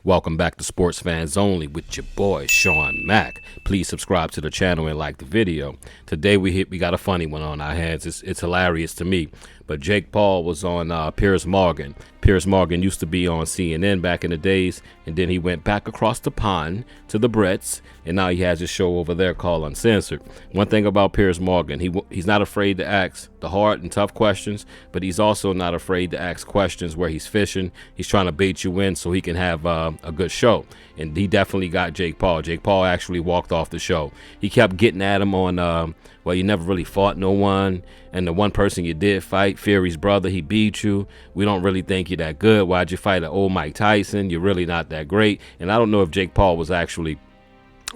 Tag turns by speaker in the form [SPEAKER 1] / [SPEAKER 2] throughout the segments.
[SPEAKER 1] Welcome back to Sports Fans Only with your boy Sean Mack. Please subscribe to the channel and like the video. Today we got a funny one on our hands. It's hilarious to me. But Jake Paul was on Piers Morgan. Piers Morgan used to be on CNN back in the days, and then he went back across the pond to the Brits, and now he has a show over there called Uncensored. One thing about Piers Morgan, he's not afraid to ask the hard and tough questions, but he's also not afraid to ask questions where he's fishing. He's trying to bait you in so he can have a good show. And he definitely got Jake Paul. Jake Paul actually walked off the show. He kept getting at him on, well, you never really fought no one. And the one person you did fight, Fury's brother, he beat you. We don't really think you're that good. Why'd you fight an old Mike Tyson? You're really not that great. And I don't know if Jake Paul was actually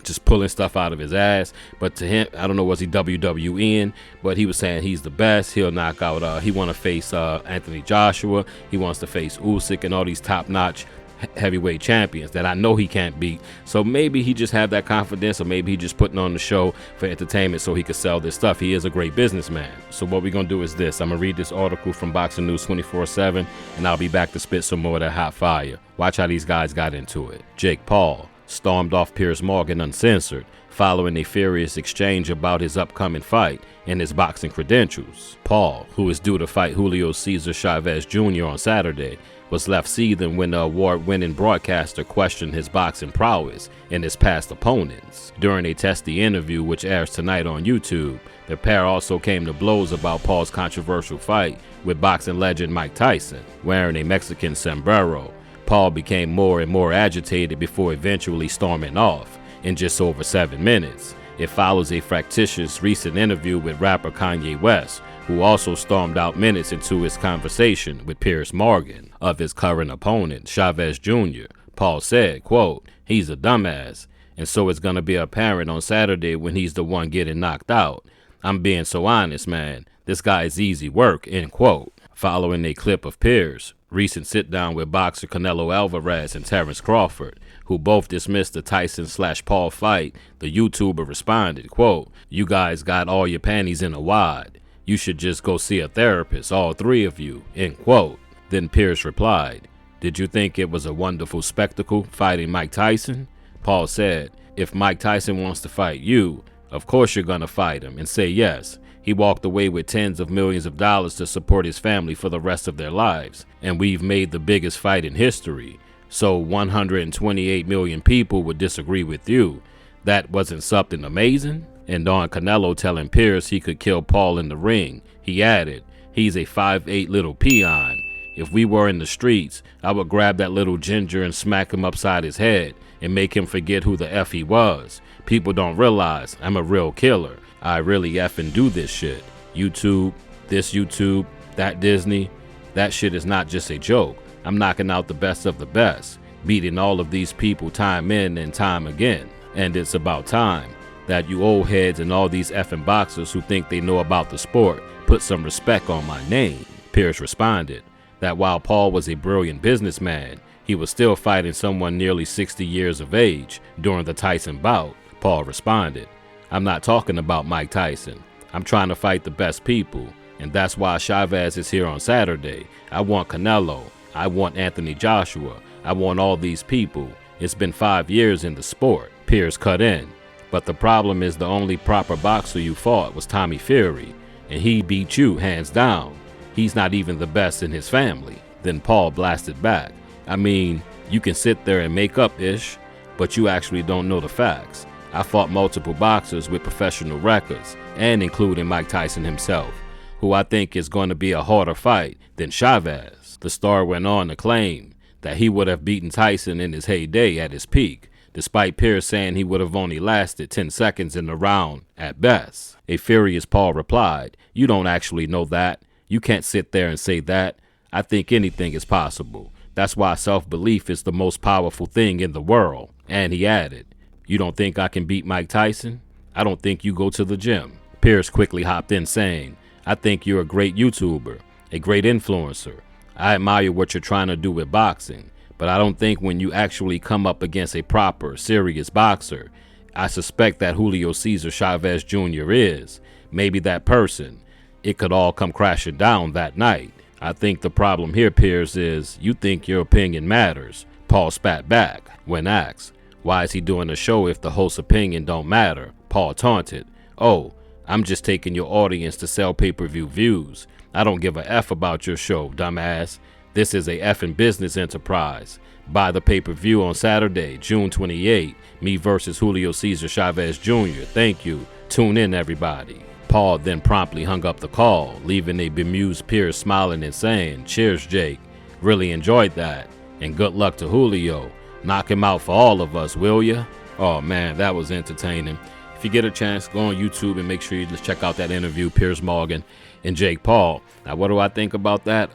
[SPEAKER 1] just pulling stuff out of his ass, but to him, I don't know, was he WWEing, but he was saying he's the best. He'll knock out, he want to face Anthony Joshua. He wants to face Usyk and all these top-notch heavyweight champions that I know he can't beat. So maybe he just have that confidence, or maybe he just putting on the show for entertainment so he could sell this stuff. He is a great businessman. So what we're gonna do is this. I'm gonna read this article from Boxing News 24/7, and I'll be back to spit some more of that hot fire. Watch how these guys got into it. Jake Paul stormed off Piers Morgan uncensored following a furious exchange about his upcoming fight and his boxing credentials. Paul, who is due to fight Julio Cesar Chavez Jr. on Saturday, was left seething when the award-winning broadcaster questioned his boxing prowess and his past opponents. During a testy interview which airs tonight on YouTube, the pair also came to blows about Paul's controversial fight with boxing legend Mike Tyson. Wearing a Mexican sombrero, Paul became more and more agitated before eventually storming off in just over 7 minutes. It follows a fractious recent interview with rapper Kanye West, who also stormed out minutes into his conversation with Piers Morgan of his current opponent, Chavez Jr. Paul said, quote, "He's a dumbass, and so it's gonna be apparent on Saturday when he's the one getting knocked out. I'm being so honest, man. This guy is easy work," end quote. Following a clip of Piers' recent sit-down with boxer Canelo Alvarez and Terrence Crawford, who both dismissed the Tyson/Paul fight, the YouTuber responded, quote, "You guys got all your panties in a wad. You should just go see a therapist, all three of you," end quote. Then Piers replied, "Did you think it was a wonderful spectacle fighting Mike Tyson?" Paul said, "If Mike Tyson wants to fight you, of course you're gonna fight him," and say yes. He walked away with tens of millions of dollars to support his family for the rest of their lives, and we've made the biggest fight in history. So 128 million people would disagree with you. That wasn't something amazing? And on Canelo telling Piers he could kill Paul in the ring, he added, "He's a 5'8" little peon. If we were in the streets, I would grab that little ginger and smack him upside his head and make him forget who the F he was. People don't realize I'm a real killer. I really effing do this shit. YouTube, this YouTube, that Disney, that shit is not just a joke. I'm knocking out the best of the best, beating all of these people time in and time again. And it's about time that you old heads and all these effing boxers who think they know about the sport put some respect on my name." Piers responded that while Paul was a brilliant businessman, he was still fighting someone nearly 60 years of age during the Tyson bout. Paul responded, "I'm not talking about Mike Tyson. I'm trying to fight the best people, and that's why Chavez is here on Saturday. I want Canelo. I want Anthony Joshua. I want all these people. It's been 5 years in the sport." Piers cut in, "But the problem is the only proper boxer you fought was Tommy Fury, and he beat you hands down. He's not even the best in his family." Then Paul blasted back, "I mean, you can sit there and make up ish, but you actually don't know the facts. I fought multiple boxers with professional records, and including Mike Tyson himself, who I think is going to be a harder fight than Chavez." The star went on to claim that he would have beaten Tyson in his heyday at his peak, despite Piers saying he would have only lasted 10 seconds in the round at best. A furious Paul replied, "You don't actually know that. You can't sit there and say that. I think anything is possible. That's why self-belief is the most powerful thing in the world." And he added, "You don't think I can beat Mike Tyson? I don't think you go to the gym." Piers quickly hopped in saying, "I think you're a great YouTuber, a great influencer. I admire what you're trying to do with boxing, but I don't think when you actually come up against a proper, serious boxer, I suspect that Julio Cesar Chavez Jr. is, maybe that person, it could all come crashing down that night. I think the problem here, Piers, is you think your opinion matters, Paul spat back when asked, why is he doing a show if the host's opinion don't matter? Paul taunted, oh, I'm just taking your audience to sell pay-per-view views. I don't give a F about your show, dumbass. This is a effing business enterprise. Buy the pay-per-view on Saturday, June 28, me versus Julio Cesar Chavez Jr. Thank you. Tune in, everybody. Paul then promptly hung up the call, leaving a bemused Piers smiling and saying, cheers, Jake. Really enjoyed that. And good luck to Julio. Knock him out for all of us, will ya? Oh, man, that was entertaining. If you get a chance, go on YouTube and make sure you just check out that interview, Piers Morgan and Jake Paul. Now, what do I think about that?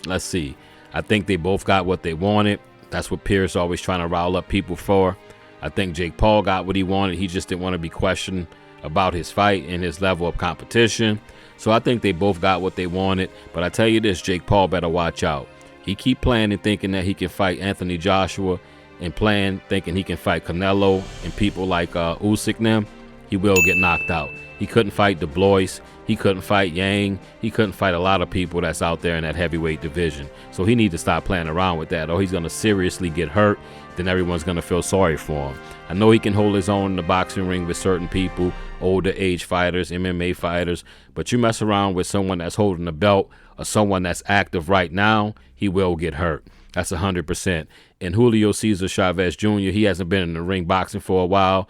[SPEAKER 1] Let's see. I think they both got what they wanted. That's what Piers always trying to rile up people for. I think Jake Paul got what he wanted. He just didn't want to be questioned about his fight and his level of competition. So I think they both got what they wanted. But I tell you this, Jake Paul better watch out. He keep playing and thinking that he can fight Anthony Joshua and playing thinking he can fight Canelo and people like Usyk them. He will get knocked out. He couldn't fight Du Bois. He couldn't fight Yang. He couldn't fight a lot of people that's out there in that heavyweight division. So he needs to stop playing around with that, or he's going to seriously get hurt. Then everyone's going to feel sorry for him. I know he can hold his own in the boxing ring with certain people, older age fighters, MMA fighters, but you mess around with someone that's holding a belt or someone that's active right now, he will get hurt. That's 100%. And Julio Cesar Chavez Jr., he hasn't been in the ring boxing for a while.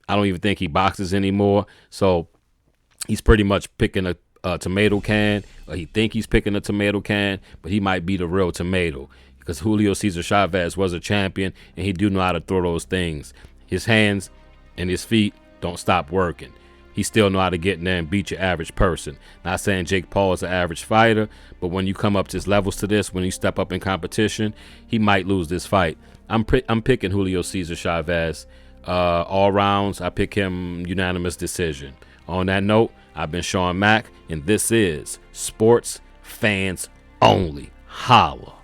[SPEAKER 1] I don't even think he boxes anymore. So he's pretty much picking a tomato can, or he think he's picking a tomato can, but he might be the real tomato, because Julio Cesar Chavez was a champion, and he do know how to throw those things. His hands and his feet don't stop working. He still know how to get in there and beat your average person. Not saying Jake Paul is an average fighter, but when you come up to his levels to this, when you step up in competition, he might lose this fight. I'm picking Julio Cesar Chavez. All rounds, I pick him unanimous decision. On that note, I've been Sean Mack, and this is Sports Fans Only. Holla.